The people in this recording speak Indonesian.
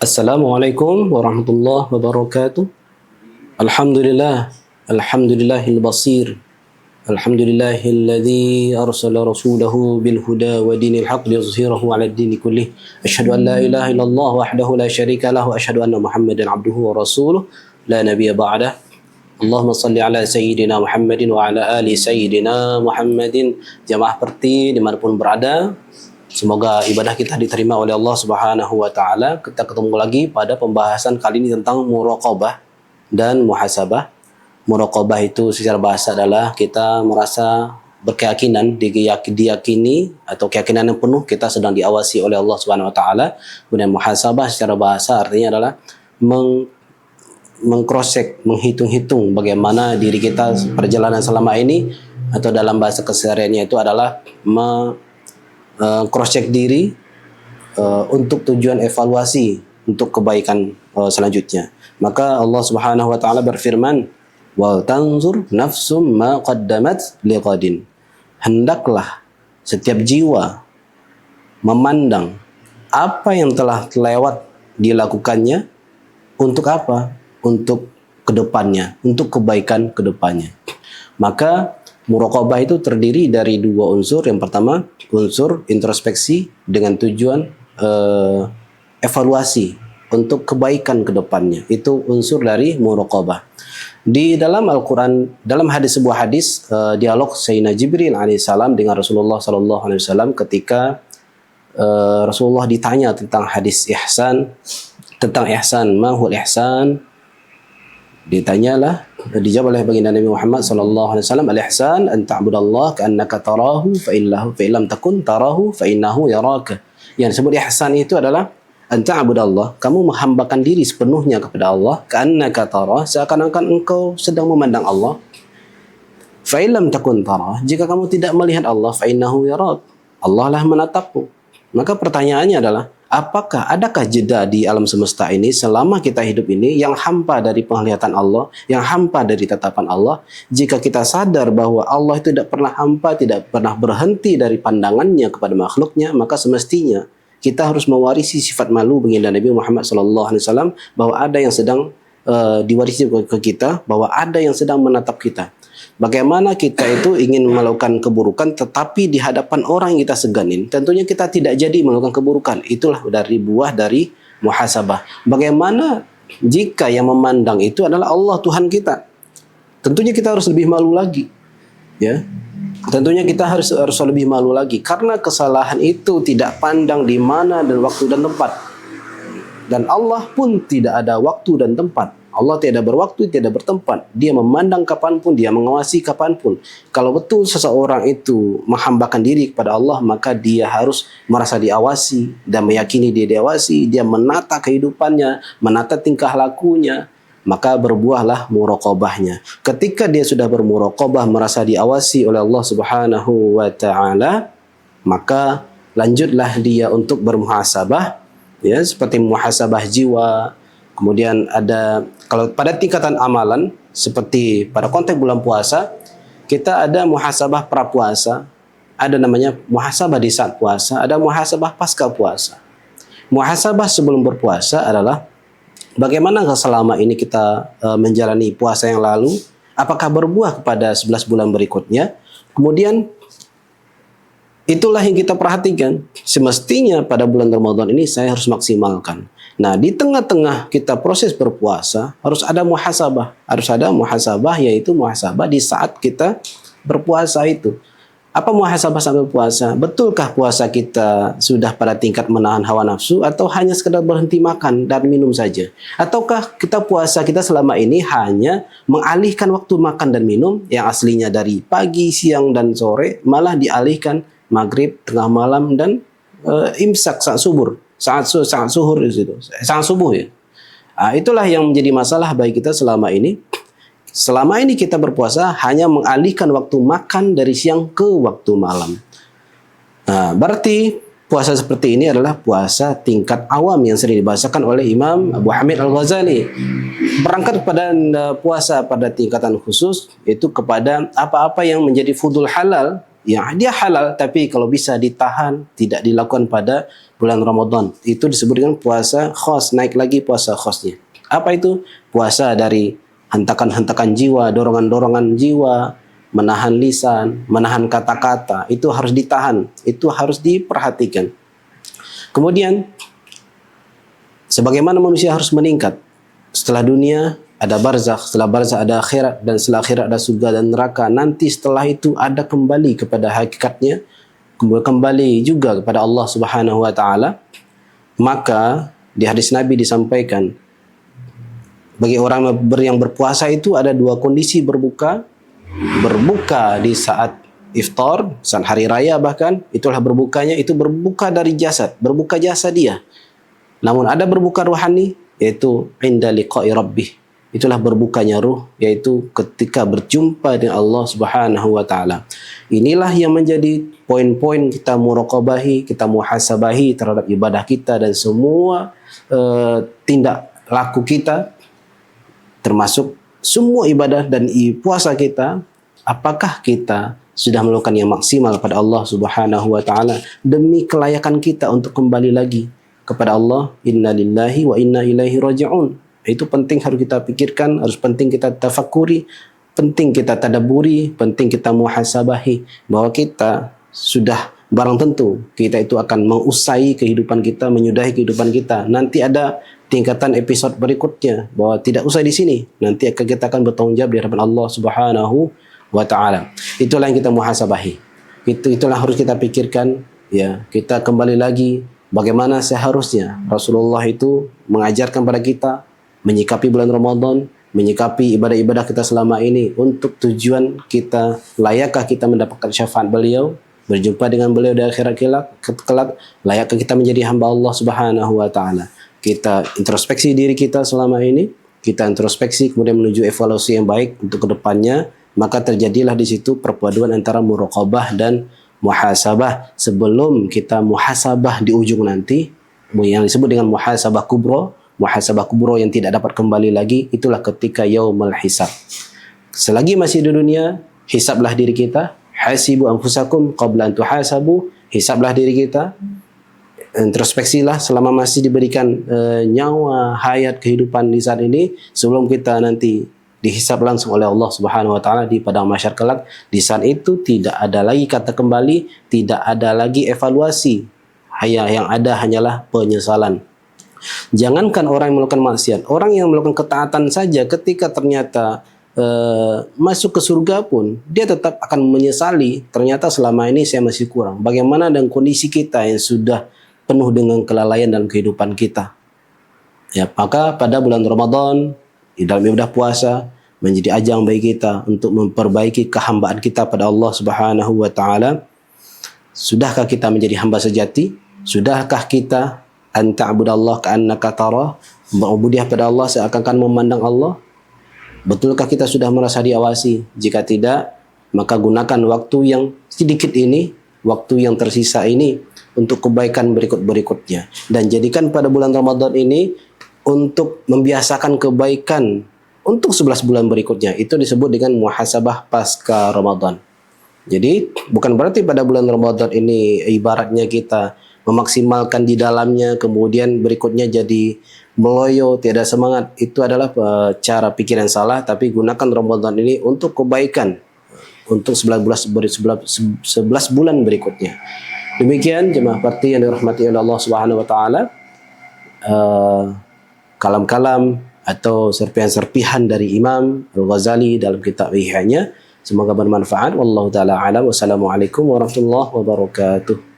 Assalamualaikum warahmatullahi wabarakatuh. Alhamdulillah, alhamdulillahil basir. Alhamdulillahilladzi arsala rasulahu bil huda wa dinil haqq liyuzhirahu 'ala ad-dini kullih. Asyhadu an la ilaha illallah wahdahu la syarika lahu wa asyhadu anna Muhammadan 'abduhu wa rasuluh la nabiyya ba'dah. Allahumma salli ala sayyidina Muhammadin wa ala ali sayyidina Muhammadin. Jamaah Perti dimanapun berada, semoga ibadah kita diterima oleh Allah Subhanahu wa taala. Kita ketemu lagi pada pembahasan kali ini tentang muraqabah dan muhasabah. Muraqabah itu secara bahasa adalah kita merasa berkeyakinan, diyakini atau keyakinan yang penuh kita sedang diawasi oleh Allah Subhanahu wa taala. Kemudian muhasabah secara bahasa artinya adalah mengcross-check, menghitung-hitung bagaimana diri kita perjalanan selama ini, atau dalam bahasa kesehariannya itu adalah cross-check diri untuk tujuan evaluasi untuk kebaikan selanjutnya. Maka Allah Subhanahu wa taala berfirman, "Wal tanzur nafsum ma qaddamat liqadin." Hendaklah setiap jiwa memandang apa yang telah lewat dilakukannya untuk apa? Untuk kedepannya, untuk kebaikan kedepannya. Maka muraqabah itu terdiri dari dua unsur. Yang pertama, unsur introspeksi dengan tujuan evaluasi untuk kebaikan kedepannya. Itu unsur dari muraqabah. Di dalam Al-Quran, dalam sebuah hadis, dialog Sayyidina Jibril alaihissalam dengan Rasulullah sallallahu alaihi wasallam ketika Rasulullah ditanya tentang hadis ihsan, tentang ihsan, mahul ihsan. Dijawab oleh baginda Nabi Muhammad sallallahu alaihi wasallam, al-ihsan an ta'budallaha ka'annaka tarahu fa illam takun tarahu fa innahu yaraka. Yang disebut ihsan itu adalah an ta'budallah, kamu menghambakan diri sepenuhnya kepada Allah, ka'annaka tarah, seakan-akan engkau sedang memandang Allah. Fa illam takun tarah, jika kamu tidak melihat Allah, fa innahu yarak, Allah lah menatapmu. Maka pertanyaannya adalah, adakah jeda di alam semesta ini selama kita hidup ini yang hampa dari penglihatan Allah, yang hampa dari tatapan Allah? Jika kita sadar bahwa Allah itu tidak pernah hampa, tidak pernah berhenti dari pandangannya kepada makhluknya, maka semestinya kita harus mewarisi sifat malu baginda Nabi Muhammad SAW, bahwa ada yang sedang diwarisi ke kita, bahwa ada yang sedang menatap kita. Bagaimana kita itu ingin melakukan keburukan tetapi di hadapan orang yang kita seganin, tentunya kita tidak jadi melakukan keburukan. Itulah buah dari muhasabah. Bagaimana jika yang memandang itu adalah Allah Tuhan kita? Tentunya kita harus lebih malu lagi, ya. Tentunya kita harus lebih malu lagi, karena kesalahan itu tidak pandang di mana dan waktu dan tempat. Dan Allah pun tidak ada waktu dan tempat. Allah tidak berwaktu, tidak bertempat. Dia memandang kapanpun, dia mengawasi kapanpun. Kalau betul seseorang itu menghambakan diri kepada Allah, maka dia harus merasa diawasi dan meyakini dia diawasi. Dia menata kehidupannya, menata tingkah lakunya, maka berbuahlah muraqabahnya. Ketika dia sudah bermuraqabah, merasa diawasi oleh Allah Subhanahu wa taala, maka lanjutlah dia untuk bermuhasabah, ya, seperti muhasabah jiwa. Kemudian ada, kalau pada tingkatan amalan, seperti pada konteks bulan puasa, kita ada muhasabah prapuasa, ada namanya muhasabah di saat puasa, ada muhasabah pasca puasa. Muhasabah sebelum berpuasa adalah bagaimana selama ini kita menjalani puasa yang lalu, apakah berbuah kepada 11 bulan berikutnya. Kemudian itulah yang kita perhatikan. Semestinya pada bulan Ramadan ini saya harus maksimalkan. Nah, di tengah-tengah kita proses berpuasa harus ada muhasabah. Harus ada muhasabah, yaitu muhasabah di saat kita berpuasa itu. Apa muhasabah sambil puasa? Betulkah puasa kita sudah pada tingkat menahan hawa nafsu, atau hanya sekedar berhenti makan dan minum saja? Ataukah puasa kita selama ini hanya mengalihkan waktu makan dan minum yang aslinya dari pagi, siang, dan sore, malah dialihkan maghrib, tengah malam, dan imsak saat subuh. Saat suhur itu, saat subuh, ya. Itulah yang menjadi masalah bagi kita selama ini. Selama ini kita berpuasa hanya mengalihkan waktu makan dari siang ke waktu malam. Berarti puasa seperti ini adalah puasa tingkat awam yang sering dibahasakan oleh Imam Abu Hamid Al-Ghazali. Berangkat pada puasa pada tingkatan khusus, itu kepada apa-apa yang menjadi fudul halal, yang dia halal tapi kalau bisa ditahan, tidak dilakukan pada bulan Ramadan. Itu disebut dengan puasa khos, naik lagi puasa khosnya. Apa itu? Puasa dari hentakan-hentakan jiwa, dorongan-dorongan jiwa, menahan lisan, menahan kata-kata, itu harus ditahan, itu harus diperhatikan. Kemudian, sebagaimana manusia harus meningkat, setelah dunia ada barzakh, setelah barzakh ada akhirat, dan setelah akhirat ada surga dan neraka. Nanti setelah itu ada kembali kepada hakikatnya, kembali juga kepada Allah Subhanahu wa taala. Maka di hadis Nabi disampaikan, bagi orang yang berpuasa itu ada dua kondisi berbuka. Berbuka di saat iftar, saat hari raya bahkan, itulah berbukanya, itu berbuka dari jasad, berbuka jasad dia. Namun ada berbuka rohani, yaitu inda liqa'i rabbih. Itulah berbukanya ruh, yaitu ketika berjumpa dengan Allah Subhanahu wa taala. Inilah yang menjadi poin-poin kita muraqabahi, kita muhasabahi terhadap ibadah kita dan semua tindak laku kita, termasuk semua ibadah dan puasa kita. Apakah kita sudah melakukan yang maksimal pada Allah Subhanahu wa taala demi kelayakan kita untuk kembali lagi kepada Allah. Inna lillahi wa inna ilaihi raji'un. Itu penting harus kita pikirkan, harus penting kita tafakuri, penting kita tadaburi, penting kita muhasabahi bahwa kita sudah barang tentu kita itu akan mengusai kehidupan kita, menyudahi kehidupan kita. Nanti ada tingkatan episode berikutnya bahwa tidak usai di sini. Nanti kita akan bertanggung jawab di hadapan Allah Subhanahu wa taala. Itulah yang kita muhasabahi. Itulah harus kita pikirkan, ya. Kita kembali lagi bagaimana seharusnya Rasulullah itu mengajarkan pada kita menyikapi bulan Ramadan, menyikapi ibadah-ibadah kita selama ini untuk tujuan kita, layakkah kita mendapatkan syafaat beliau, berjumpa dengan beliau di akhirat kelak, layakkah kita menjadi hamba Allah Subhanahu wa taala. Kita introspeksi diri kita selama ini, kita introspeksi kemudian menuju evaluasi yang baik untuk kedepannya, maka terjadilah di situ perpaduan antara muraqabah dan muhasabah. Sebelum kita muhasabah di ujung nanti, yang disebut dengan muhasabah kubra, muhasabah kubra yang tidak dapat kembali lagi, itulah ketika yaumul hisab. Selagi masih di dunia, hisablah diri kita, hasibu anfusakum qabla an tuhasabu, hisablah diri kita, introspeksilah selama masih diberikan nyawa, hayat, kehidupan di saat ini, sebelum kita nanti dihisab langsung oleh Allah Subhanahu wa taala di padang mahsyar kelak. Di saat itu tidak ada lagi kata kembali, tidak ada lagi evaluasi. Yang ada hanyalah penyesalan. Jangankan orang yang melakukan maksiat, orang yang melakukan ketaatan saja ketika ternyata masuk ke surga pun dia tetap akan menyesali, ternyata selama ini saya masih kurang. Bagaimana dengan kondisi kita yang sudah penuh dengan kelalaian dalam kehidupan kita? Ya, maka pada bulan Ramadan di dalam ibadah puasa menjadi ajang bagi kita untuk memperbaiki kehambaan kita pada Allah Subhanahu wa taala. Sudahkah kita menjadi hamba sejati? Sudahkah kita an ta'budallah ka'annaka tarah, berubudiyah pada Allah seakan-akan memandang Allah? Betulkah kita sudah merasa diawasi? Jika tidak, maka gunakan waktu yang sedikit ini, waktu yang tersisa ini untuk kebaikan berikut-berikutnya, dan jadikan pada bulan Ramadan ini untuk membiasakan kebaikan untuk 11 bulan berikutnya. Itu disebut dengan muhasabah pasca Ramadan. Jadi bukan berarti pada bulan Ramadan ini ibaratnya kita memaksimalkan di dalamnya, kemudian berikutnya jadi meloyo, tiada semangat. Itu adalah cara pikir yang salah. Tapi gunakan Ramadan ini untuk kebaikan, untuk 11 bulan berikutnya. Demikian jemaah parti yang dirahmati oleh Allah Subhanahu wa taala. Kalam-kalam atau serpihan-serpihan dari Imam Al-Ghazali dalam kitab Ihya-nya. Semoga bermanfaat. Wallahu taala alam. Wassalamualaikum warahmatullahi wabarakatuh.